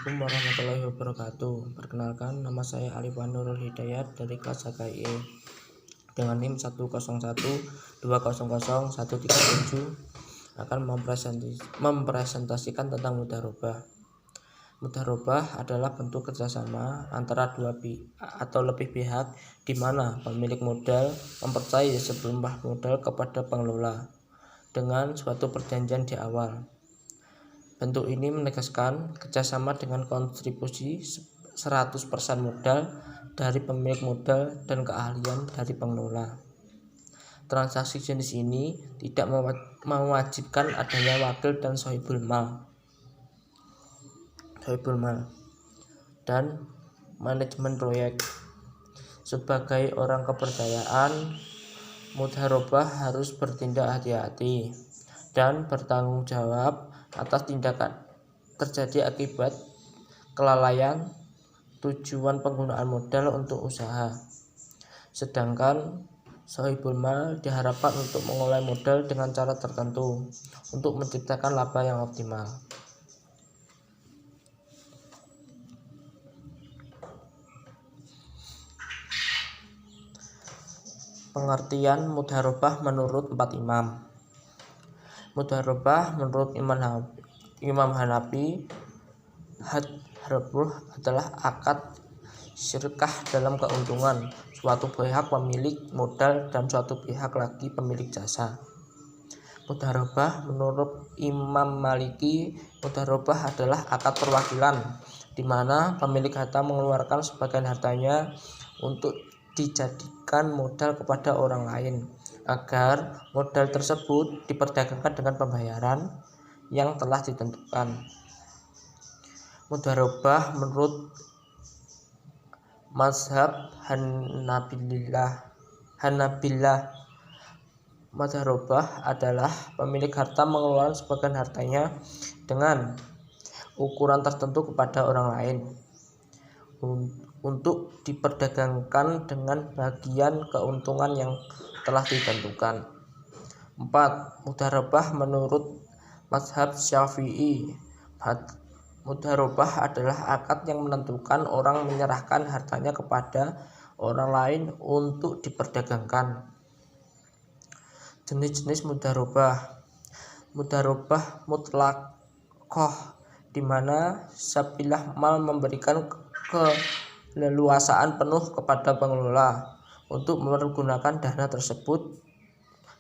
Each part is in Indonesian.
Assalamualaikum warahmatullahi wabarakatuh. Perkenalkan, nama saya Alifan Nurul Hidayat dari kelas HKIE dengan NIM 101200137 akan mempresentasikan tentang mudharabah. Mudharabah adalah bentuk kerjasama antara dua atau lebih pihak di mana pemilik modal mempercayai sejumlah modal kepada pengelola dengan suatu perjanjian di awal. Bentuk ini menegaskan kerjasama dengan kontribusi 100% modal dari pemilik modal dan keahlian dari pengelola. Transaksi jenis ini tidak mewajibkan adanya wakil dan sohibul mal dan manajemen proyek. Sebagai orang kepercayaan, mudharabah harus bertindak hati-hati dan bertanggung jawab atas tindakan terjadi akibat kelalaian tujuan penggunaan modal untuk usaha. Sedangkan sohibul mal diharapkan untuk mengolah modal dengan cara tertentu untuk menciptakan laba yang optimal. Pengertian mudharabah menurut 4 imam. Mudharabah menurut Imam Hanafi, mudharabah adalah akad syirkah dalam keuntungan suatu pihak pemilik modal dan suatu pihak lagi pemilik jasa. Mudharabah menurut Imam Maliki, mudharabah adalah akad perwakilan di mana pemilik harta mengeluarkan sebagian hartanya untuk dijadikan modal kepada orang lain agar modal tersebut diperdagangkan dengan pembayaran yang telah ditentukan. Mudharabah menurut mazhab Hanabilah, mudharabah adalah pemilik harta mengeluarkan sebagian hartanya dengan ukuran tertentu kepada orang lain untuk diperdagangkan dengan bagian keuntungan yang telah ditentukan. 4. Mudharabah menurut mazhab Syafi'i. Mudharabah adalah akad yang menentukan orang menyerahkan hartanya kepada orang lain untuk diperdagangkan. Jenis-jenis mudharabah. Mudharabah mutlaqah di mana sabilah mal memberikan keleluasaan penuh kepada pengelola untuk menggunakan dana tersebut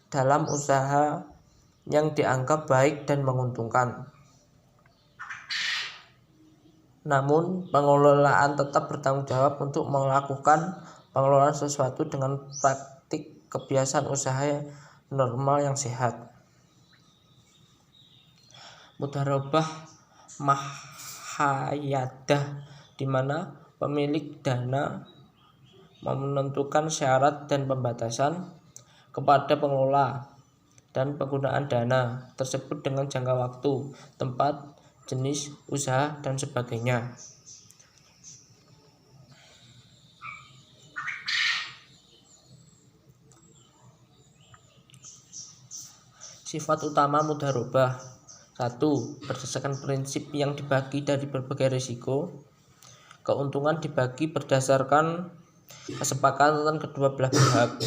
dalam usaha yang dianggap baik dan menguntungkan. Namun, pengelolaan tetap bertanggung jawab untuk melakukan pengelolaan sesuatu dengan praktik kebiasaan usaha normal yang sehat. Mudharabah mahayadah di mana pemilik dana menentukan syarat dan pembatasan kepada pengelola dan penggunaan dana tersebut dengan jangka waktu, tempat, jenis usaha, dan sebagainya. Sifat utama mudharabah. 1. Berdasarkan prinsip yang dibagi dari berbagai risiko. Keuntungan dibagi berdasarkan kesepakatan kedua belah pihak.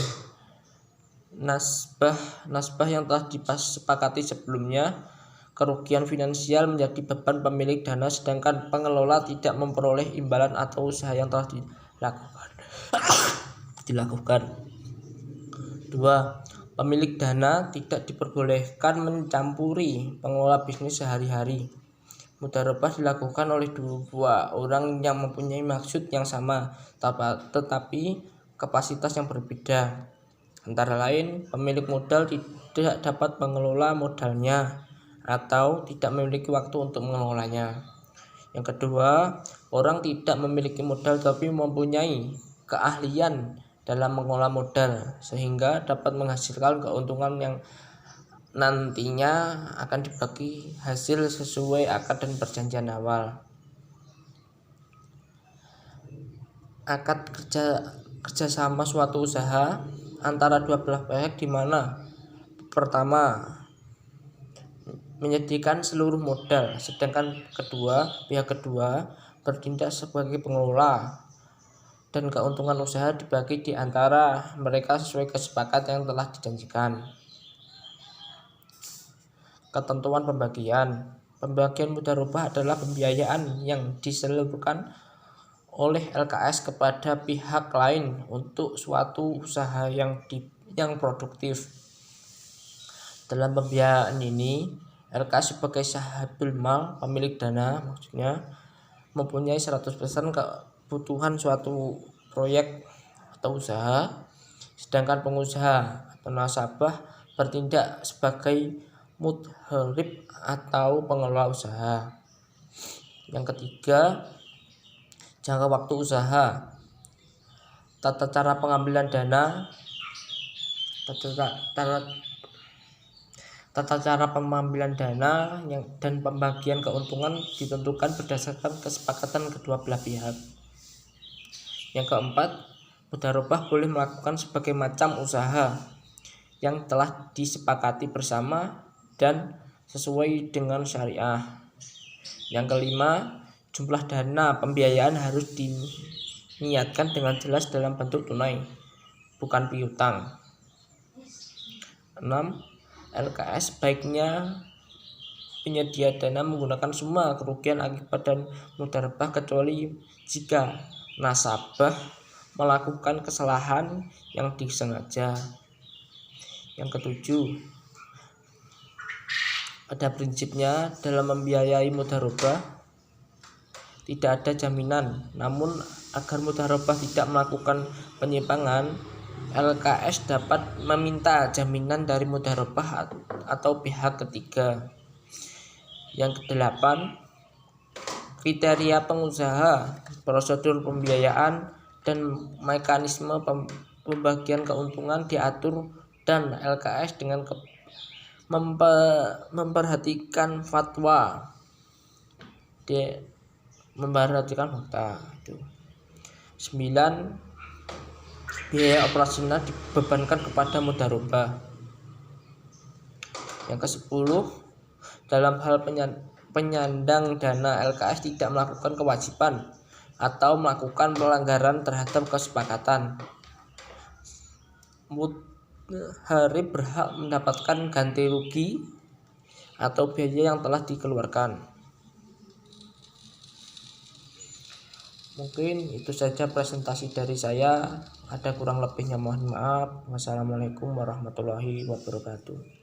Nasbah yang telah disepakati sebelumnya. Kerugian finansial menjadi beban pemilik dana sedangkan pengelola tidak memperoleh imbalan atau usaha yang telah dilakukan. 2. Pemilik dana tidak diperbolehkan mencampuri pengelola bisnis sehari-hari. Mudharabah dilakukan oleh dua orang yang mempunyai maksud yang sama tetapi kapasitas yang berbeda. Antara lain, pemilik modal tidak dapat mengelola modalnya atau tidak memiliki waktu untuk mengelolanya. Yang kedua, orang tidak memiliki modal tapi mempunyai keahlian dalam mengolah modal sehingga dapat menghasilkan keuntungan yang nantinya akan dibagi hasil sesuai akad dan perjanjian awal. Akad kerjasama suatu usaha antara dua belah pihak di mana pertama menyediakan seluruh modal, sedangkan pihak kedua bertindak sebagai pengelola dan keuntungan usaha dibagi di antara mereka sesuai kesepakatan yang telah dijanjikan. Ketentuan pembagian. Pembagian mudharabah adalah pembiayaan yang disalurkan oleh LKS kepada pihak lain untuk suatu usaha yang produktif. Dalam pembiayaan ini, LKS sebagai sahibul mal, pemilik dana maksudnya, mempunyai 100% kebutuhan suatu proyek atau usaha, sedangkan pengusaha atau nasabah bertindak sebagai mudharib atau pengelola usaha. Yang ketiga, jangka waktu usaha. Tata cara pengambilan dana, tata cara pengambilan dana dan pembagian keuntungan ditentukan berdasarkan kesepakatan kedua belah pihak. Yang keempat, mudharabah boleh melakukan sebagai macam usaha yang telah disepakati bersama dan sesuai dengan syariah. Yang kelima, jumlah dana pembiayaan harus diniatkan dengan jelas dalam bentuk tunai, bukan piutang. 6. LKS baiknya penyedia dana menggunakan semua kerugian akibat dan mudharabah kecuali jika nasabah melakukan kesalahan yang disengaja. Yang ketujuh, pada prinsipnya dalam membiayai mudharabah tidak ada jaminan, namun agar mudharabah tidak melakukan penyimpangan, LKS dapat meminta jaminan dari mudharabah atau pihak ketiga. Yang kedelapan, kriteria pengusaha, prosedur pembiayaan, dan mekanisme pembagian keuntungan diatur dan LKS dengan memperhatikan fatwa memperhatikan fakta. 9. Biaya operasional dibebankan kepada mudharabah. Yang ke-10, dalam hal penyandang dana, LKS tidak melakukan kewajiban atau melakukan pelanggaran terhadap kesepakatan. Mudharib berhak mendapatkan ganti rugi atau biaya yang telah dikeluarkan. Mungkin itu saja presentasi dari saya. Ada kurang lebihnya mohon maaf. Wassalamualaikum warahmatullahi wabarakatuh.